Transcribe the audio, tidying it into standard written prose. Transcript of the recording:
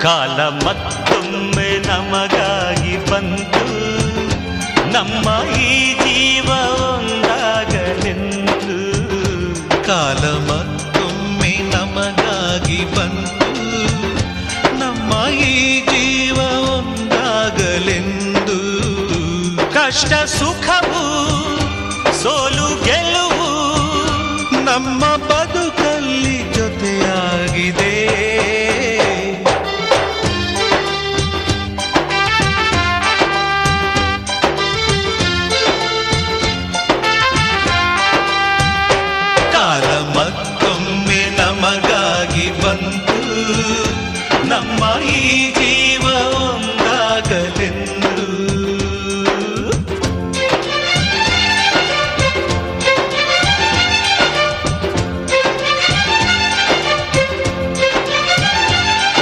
ಕಾಲ ಮತ್ತೊಮ್ಮೆ ನಮಗಾಗಿ ಬಂತು, ನಮ್ಮ ಈ ಜೀವ ಒಂದಾಗಲೆಂದು. ಕಾಲ ಮತ್ತೊಮ್ಮೆ ನಮಗಾಗಿ ಬಂತು, ನಮ್ಮ ಈ ಜೀವ ಒಂದಾಗಲೆಂದು. ಕಷ್ಟ ಸುಖವು ಸೋಲು ಗೆಲುವು ನಮ್ಮ ಬದುಕಲ್ಲಿ ಜೊತೆಯಾಗಿದೆ. ಕಾಲ ಮತ್ತೊಮ್ಮೆ ನಮಗಾಗಿ ಬಂತು, ನಮ್ಮ ಈ ಜೀವ